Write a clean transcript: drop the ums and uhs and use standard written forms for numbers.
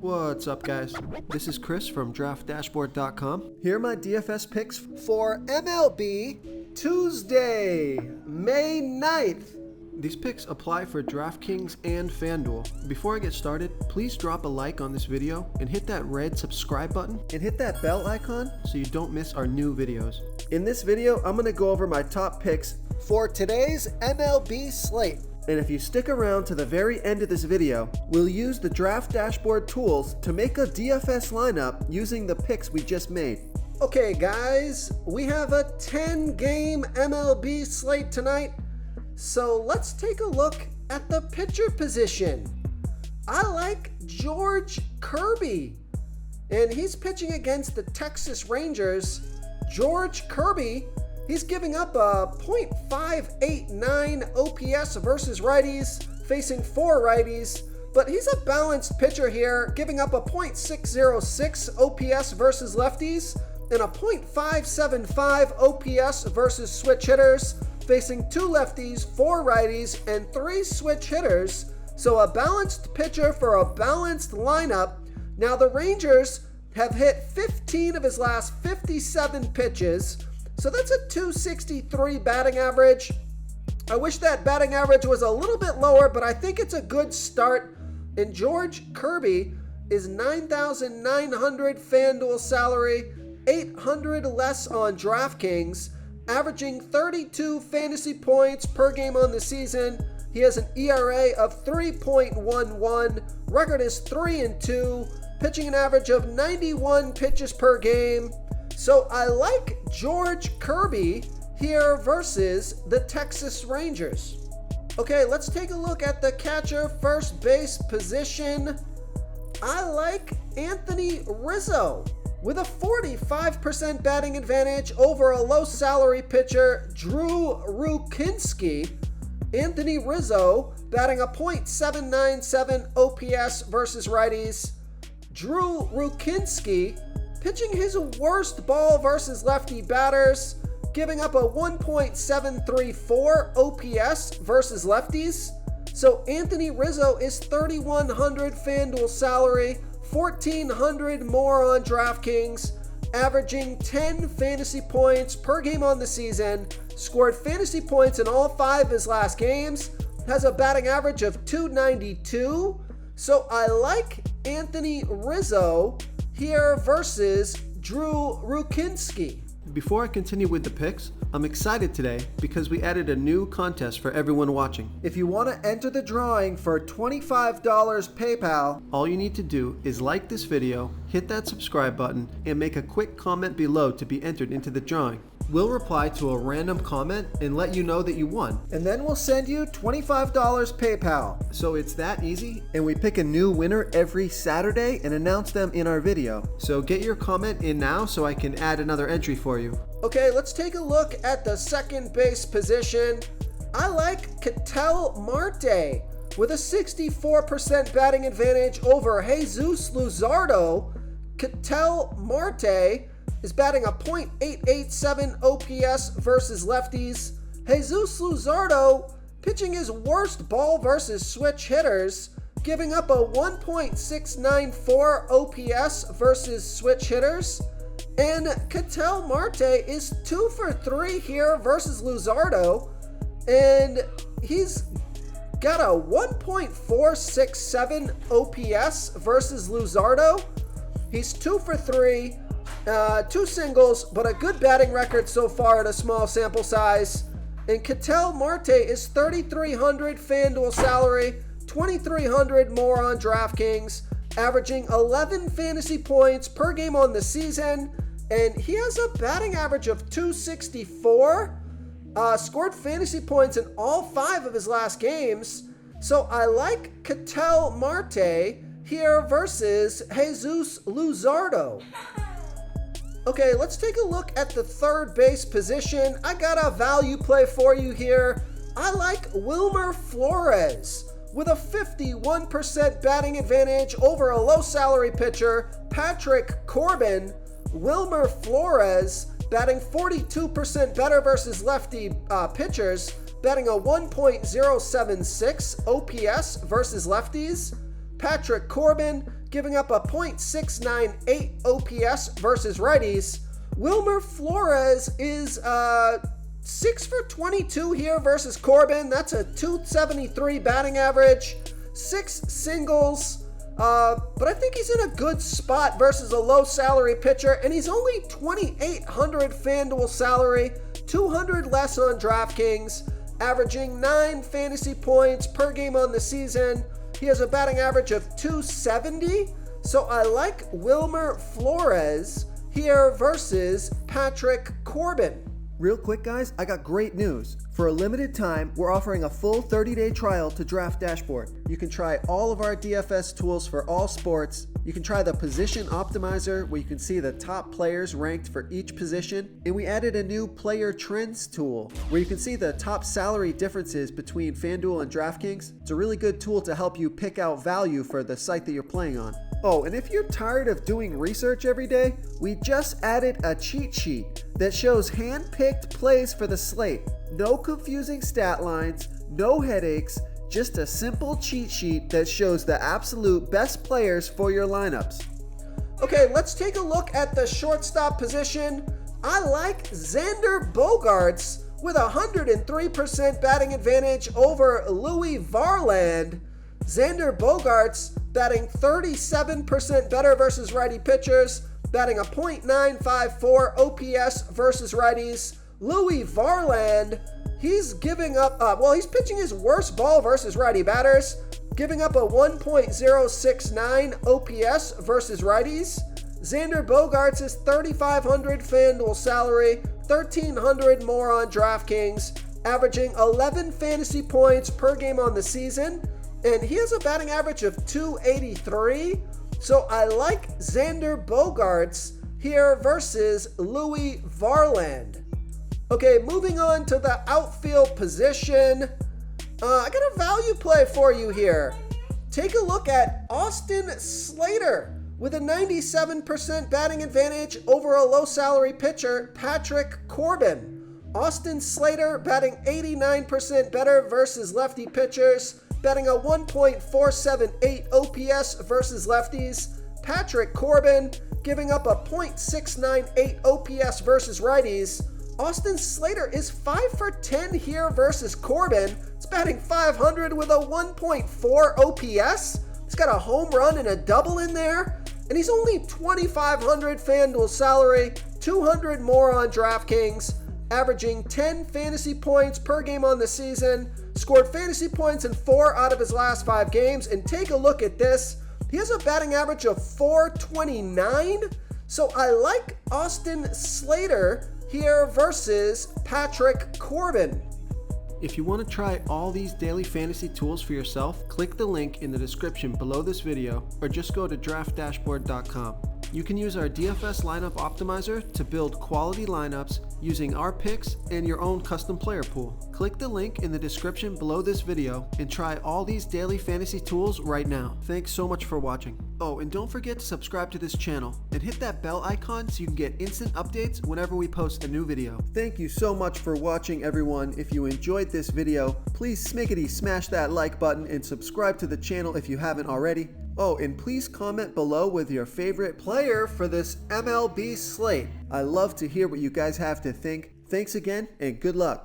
What's up, guys? This is Chris from DraftDashboard.com. Here are my DFS picks for MLB Tuesday, May 9th. These picks apply for DraftKings and FanDuel. Before I get started, please drop a like on this video and hit that red subscribe button and hit that bell icon so you don't miss our new videos. In this video, I'm going to go over my top picks for today's MLB slate. And if you stick around to the very end of this video, we'll use the Draft Dashboard tools to make a DFS lineup using the picks we just made. Okay guys, we have a 10-game MLB slate tonight, so let's take a look at the pitcher position. I like George Kirby, and he's pitching against the Texas Rangers. George Kirby, he's giving up a .589 OPS versus righties, facing 4 righties, but he's a balanced pitcher here, giving up a .606 OPS versus lefties and a .575 OPS versus switch hitters, facing 2 lefties, 4 righties, and 3 switch hitters. So a balanced pitcher for a balanced lineup. Now the Rangers have hit 15 of his last 57 pitches, so that's a .263 batting average. I wish that batting average was a little bit lower, but I think it's a good start. And George Kirby is $9,900 FanDuel salary, $800 less on DraftKings, averaging 32 fantasy points per game on the season. He has an ERA of 3.11, record is 3-2, pitching an average of 91 pitches per game. So I like George Kirby here versus the Texas Rangers. Okay, let's take a look at the catcher first base position. I like Anthony Rizzo with a 45% batting advantage over a low salary pitcher, Drew Rucinski. Anthony Rizzo batting a .797 OPS versus righties. Drew Rucinski pitching his worst ball versus lefty batters, giving up a 1.734 OPS versus lefties. So Anthony Rizzo is $3,100 FanDuel salary, $1,400 more on DraftKings, averaging 10 fantasy points per game on the season, scored fantasy points in all 5 of his last games, has a batting average of .292. So I like Anthony Rizzo here versus Drew Rucinski. Before I continue with the picks, I'm excited today because we added a new contest for everyone watching. If you want to enter the drawing for $25 PayPal, all you need to do is like this video, hit that subscribe button, and make a quick comment below to be entered into the drawing. We'll reply to a random comment and let you know that you won. And then we'll send you $25 PayPal. So it's that easy, and we pick a new winner every Saturday and announce them in our video. So get your comment in now so I can add another entry for you. Okay, let's take a look at the second base position. I like Ketel Marte with a 64% batting advantage over Jesus Luzardo. Ketel Marte is batting a .887 OPS versus lefties. Jesus Luzardo pitching his worst ball versus switch hitters, giving up a 1.694 OPS versus switch hitters. And Ketel Marte is 2 for 3 here versus Luzardo, and he's got a 1.467 OPS versus Luzardo. He's 2 for 3. 2 singles, but a good batting record so far at a small sample size. And Ketel Marte is $3,300 FanDuel salary, $2,300 more on DraftKings, averaging 11 fantasy points per game on the season, and he has a batting average of .264, scored fantasy points in all 5 of his last games. So I like Ketel Marte here versus Jesus Luzardo. Okay, let's take a look at the third base position. I got a value play for you here. I like Wilmer Flores with a 51% batting advantage over a low salary pitcher, Patrick Corbin. Wilmer Flores batting 42% better versus lefty pitchers, batting a 1.076 OPS versus lefties. Patrick Corbin giving up a .698 OPS versus righties. Wilmer Flores is 6 for 22 here versus Corbin. That's a .273 batting average, 6 singles. But I think he's in a good spot versus a low salary pitcher, and he's only $2,800 FanDuel salary, 200 less on DraftKings, averaging 9 fantasy points per game on the season. He has a batting average of .270, so I like Wilmer Flores here versus Patrick Corbin. Real quick, guys, I got great news. For a limited time, we're offering a full 30-day trial to Draft Dashboard. You can try all of our DFS tools for all sports. You can try the Position Optimizer, where you can see the top players ranked for each position. And we added a new Player Trends tool, where you can see the top salary differences between FanDuel and DraftKings. It's a really good tool to help you pick out value for the site that you're playing on. Oh, and if you're tired of doing research every day, we just added a cheat sheet that shows hand-picked plays for the slate. No confusing stat lines, no headaches, just a simple cheat sheet that shows the absolute best players for your lineups. Okay, let's take a look at the shortstop position. I like Xander Bogaerts with 103% batting advantage over Louis Varland. Xander Bogaerts batting 37% better versus righty pitchers, batting a .954 OPS versus righties. Louis Varland, he's giving up, he's pitching his worst ball versus righty batters, giving up a 1.069 OPS versus righties. Xander Bogaerts is $3,500 FanDuel salary, $1,300 more on DraftKings, averaging 11 fantasy points per game on the season, and he has a batting average of .283. So I like Xander Bogaerts here versus Louis Varland. Okay, moving on to the outfield position. I got a value play for you here. Take a look at Austin Slater with a 97% batting advantage over a low salary pitcher, Patrick Corbin. Austin Slater batting 89% better versus lefty pitchers, batting a 1.478 OPS versus lefties. Patrick Corbin giving up a .698 OPS versus righties. Austin Slater is 5 for 10 here versus Corbin. It's batting .500 with a 1.4 OPS. He's got a home run and a double in there. And he's only $2,500 FanDuel salary, 200 more on DraftKings, averaging 10 fantasy points per game on the season, scored fantasy points in 4 out of his last 5 games. And take a look at this. He has a batting average of .429. So I like Austin Slater here versus Patrick Corbin. If you want to try all these daily fantasy tools for yourself, click the link in the description below this video or just go to draftdashboard.com. You can use our DFS lineup optimizer to build quality lineups using our picks and your own custom player pool. Click the link in the description below this video and try all these daily fantasy tools right now. Thanks so much for watching. Oh, and don't forget to subscribe to this channel and hit that bell icon so you can get instant updates whenever we post a new video. Thank you so much for watching, everyone. If you enjoyed this video, please smash that like button and subscribe to the channel if you haven't already. Oh, and please comment below with your favorite player for this MLB slate. I love to hear what you guys have to think. Thanks again, and good luck.